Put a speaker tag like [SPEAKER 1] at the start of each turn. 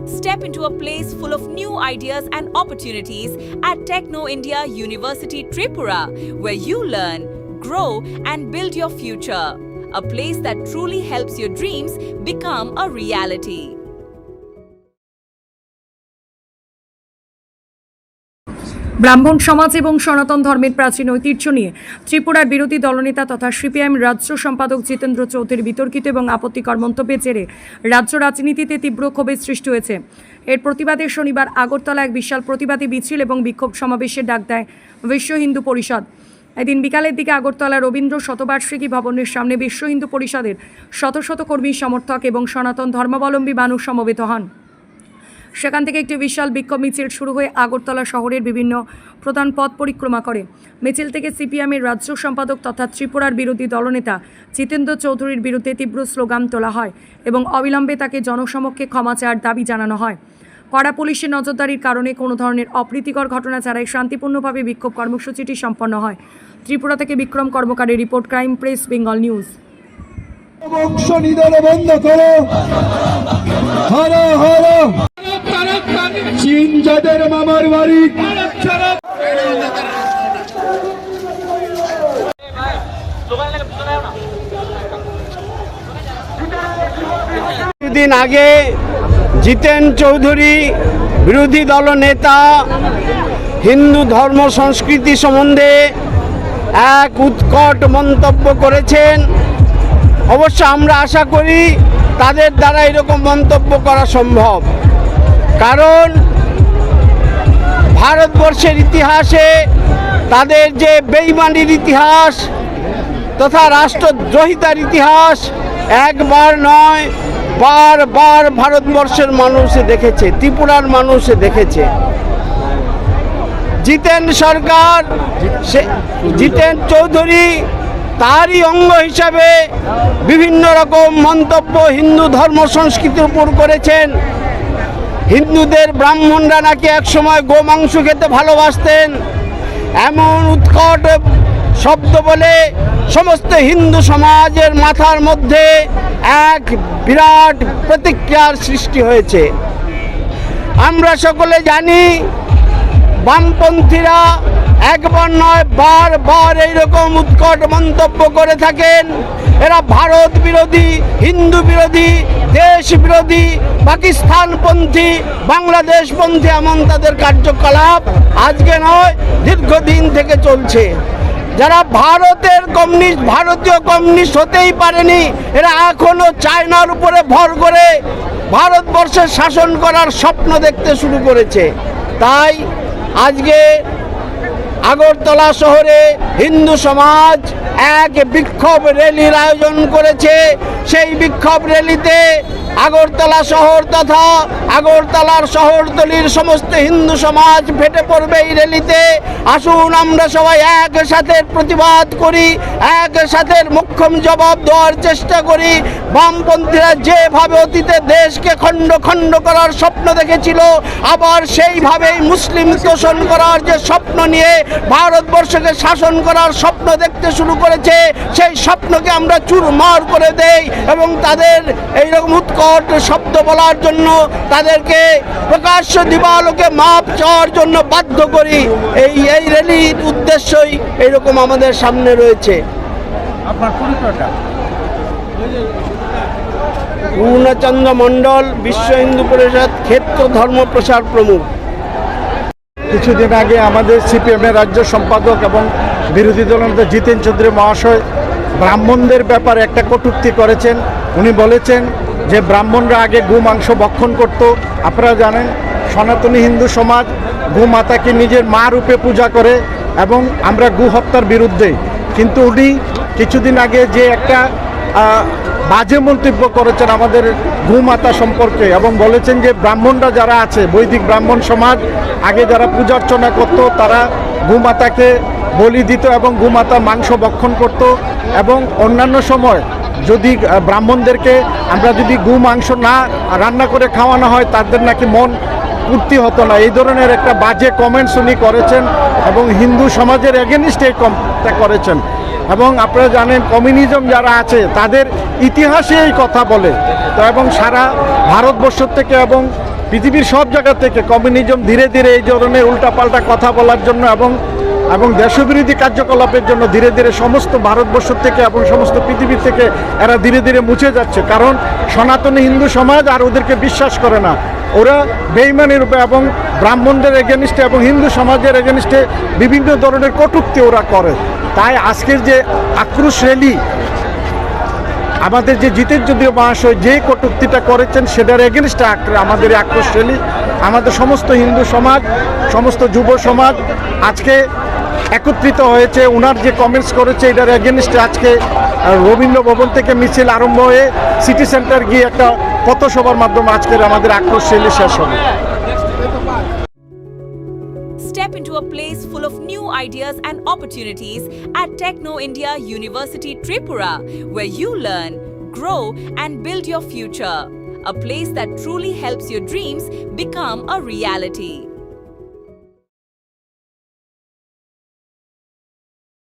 [SPEAKER 1] Step into a place full of new ideas and opportunities at Techno India University Tripura, where you learn, grow, and build your future. A place that truly helps your dreams become a reality.
[SPEAKER 2] ব্রাহ্মণ সমাজ এবং সনাতন ধর্মের প্রাচীন ঐতিহ্য নিয়ে ত্রিপুরার বিরোধী দলনেতা তথা সিপিআইএম রাজ্য সম্পাদক জিতেন্দ্র চৌধুরীর বিতর্কিত এবং আপত্তিকর মন্তব্যের জেরে রাজ্য রাজনীতিতে তীব্র ক্ষোভের সৃষ্টি হয়েছে। এর প্রতিবাদে শনিবার আগরতলা এক বিশাল প্রতিবাদী মিছিল এবং বিক্ষোভ সমাবেশের ডাক দেয় বিশ্ব হিন্দু পরিষদ। এদিন বিকালের দিকে আগরতলা রবীন্দ্র শতবার্ষিকী ভবনের সামনে বিশ্ব হিন্দু পরিষদের শত শত কর্মী, সমর্থক এবং সনাতন ধর্মাবলম্বী মানুষ সমবেত হন। সেখান থেকে একটি বিশাল বিক্ষোভ মিছিল শুরু হয়ে আগরতলা শহরের বিভিন্ন প্রধান পথ পরিক্রমা করে। মিছিল থেকে সিপিএমের রাজ্য সম্পাদক তথা ত্রিপুরার বিরোধী দলনেতা জিতেন্দ্র চৌধুরীর বিরুদ্ধে তীব্র স্লোগান তোলা হয় এবং অবিলম্বে তাকে জনসমক্ষে ক্ষমা চাওয়ার দাবি জানানো হয়। কড়া পুলিশের নজরদারির কারণে কোনো ধরনের অপ্রীতিকর ঘটনা ছাড়াই শান্তিপূর্ণভাবে বিক্ষোভ কর্মসূচিটি সম্পন্ন হয়। ত্রিপুরা থেকে বিক্রম কর্মকারের report, crime press Bengal news.
[SPEAKER 3] বংশ নিধন বন্ধ করো, হর হর চীন যাদের মামার বাড়ি।
[SPEAKER 4] কিছুদিন আগে জিতেন চৌধুরী বিরোধী দল নেতা হিন্দু ধর্ম সংস্কৃতি সম্বন্ধে এক উৎকট মন্তব্য করেছেন। অবশ্য আমরা আশা করি তাদের দ্বারা এরকম মন্তব্য করা সম্ভব, কারণ ভারতবর্ষের ইতিহাসে তাদের যে বেঈমানির ইতিহাস তথা রাষ্ট্রদ্রোহিতার ইতিহাস একবার নয় বারবার ভারতবর্ষের মানুষ দেখেছে, ত্রিপুরার মানুষ দেখেছে। জিতেন সরকার, জিতেন চৌধুরী তারই অঙ্গ হিসাবে বিভিন্ন রকম মন্তব্য হিন্দু ধর্ম সংস্কৃতির উপর করেছেন। হিন্দুদের ব্রাহ্মণরা নাকি একসময় গোমাংস খেতে ভালোবাসতেন, এমন উৎকট শব্দ বলে সমস্ত হিন্দু সমাজের মাথার মধ্যে এক বিরাট প্রতিক্রিয়ার সৃষ্টি হয়েছে। আমরা সকলে জানি বামপন্থীরা একবার নয় বারবার এইরকম উৎকট মন্তব্য করে থাকেন। এরা ভারত বিরোধী, হিন্দু বিরোধী, দেশ বিরোধী, পাকিস্তানপন্থী, বাংলাদেশপন্থী এমন তাদের কার্যকলাপ আজকে নয় দীর্ঘদিন থেকে চলছে। যারা ভারতের কমিউনিস্ট, ভারতীয় কমিউনিস্ট হতেই পারেনি, এরা এখনও চায়নার উপরে ভর করে ভারতবর্ষের শাসন করার স্বপ্ন দেখতে শুরু করেছে। তাই আজকে আগরতলা শহরে হিন্দু সমাজ এক বিক্ষোভ র্যালির আয়োজন করেছে। সেই বিক্ষোভ র্যালিতে আগরতলা শহর তথা আগরতলার শহরতলির সমস্ত হিন্দু সমাজ ফেটে পড়বে এই র্যালিতে। আসুন আমরা সবাই একসাথে প্রতিবাদ করি, একসাথে মোক্ষম জবাব দেওয়ার চেষ্টা করি। বামপন্থীরা যেভাবে অতীতে দেশকে খণ্ড খণ্ড করার স্বপ্ন দেখেছিল, আবার সেইভাবেই মুসলিম তোষণ করার যে স্বপ্ন নিয়ে ভারতবর্ষকে শাসন করার স্বপ্ন দেখতে শুরু করেছে, সেই স্বপ্নকে আমরা চুরমার করে দেই এবং তাদের এইরকম উৎকট শব্দ বলার জন্য তাদেরকে প্রকাশ্য দিবালোকে মাপ চাওয়ার জন্য বাধ্য করি। এই র্যালির উদ্দেশ্যই এইরকম আমাদের সামনে রয়েছে।
[SPEAKER 5] আপনার পরিচয়টা?
[SPEAKER 4] পূর্ণচন্দ্র মণ্ডল, বিশ্ব হিন্দু পরিষদ ক্ষেত্র ধর্ম প্রসার প্রমুখ।
[SPEAKER 5] কিছুদিন আগে আমাদের সিপিএমের রাজ্য সম্পাদক এবং বিরোধী দলনেতা জিতেন চৌধুরী মহাশয় ব্রাহ্মণদের ব্যাপারে একটা কটূক্তি করেছেন। উনি বলেছেন যে ব্রাহ্মণরা আগে গো মাংস ভক্ষণ করত। আপনারা জানেন সনাতনী হিন্দু সমাজ গোমাতাকে নিজের মা রূপে পূজা করে এবং আমরা গো হত্যার বিরুদ্ধে। কিন্তু উনি কিছুদিন আগে যে একটা বাজে মন্তব্য করেছেন আমাদের গোমাতা সম্পর্কে এবং বলেছেন যে ব্রাহ্মণরা যারা আছে, বৈদিক ব্রাহ্মণ সমাজ আগে যারা পূজা অর্চনা করত তারা গোমাতাকে বলি দিত এবং গোমাতা মাংস ভক্ষণ করত এবং অন্যান্য সময় যদি ব্রাহ্মণদেরকে আমরা যদি গো মাংস না রান্না করে খাওয়ানো হয় তাদের নাকি মন পূর্তি হতো না। এই ধরনের একটা বাজে কমেন্টস উনি করেছেন এবং হিন্দু সমাজের এগেনিস্টে এই কমেন্টটা করেছেন। এবং আপনারা জানেন কমিউনিজম যারা আছে তাদের ইতিহাসে এই কথা বলে তো, এবং সারা ভারতবর্ষ থেকে এবং পৃথিবীর সব জায়গা থেকে কমিউনিজম ধীরে ধীরে এই ধরনের উল্টাপাল্টা কথা বলার জন্য এবং দেশবিরোধী কার্যকলাপের জন্য ধীরে ধীরে সমস্ত ভারতবর্ষ থেকে এবং সমস্ত পৃথিবী থেকে এরা ধীরে ধীরে মুছে যাচ্ছে, কারণ সনাতনী হিন্দু সমাজ আর ওদেরকে বিশ্বাস করে না। ওরা বেইমানি রূপে এবং ব্রাহ্মণদের এগেনিস্টে এবং হিন্দু সমাজের এগেনিস্টে বিভিন্ন ধরনের কটূক্তি ওরা করে। তাই আজকের যে আক্রোশ র্যালি, আমাদের যে জিতেন্দ্র মহাশয় যে কটূক্তিটা করেছেন সেটার এগেনিস্টে আমাদের এই আক্রোশ র্যালি। আমাদের সমস্ত হিন্দু সমাজ, সমস্ত যুব সমাজ আজকে একত্রিত হয়েছে। ওনার যে কমেন্টস করেছে এটার এগেনিস্টে আজকে রবীন্দ্র ভবন থেকে মিছিল আরম্ভ হয়ে সিটি সেন্টার গিয়ে একটা পথসভার মাধ্যমে আজকের আমাদের আক্রোশ র্যালি শেষ হবে।
[SPEAKER 1] Step into a place full of new ideas and opportunities at Techno India University Tripura, where you learn, grow, and build your future. A place that truly helps your dreams become a reality.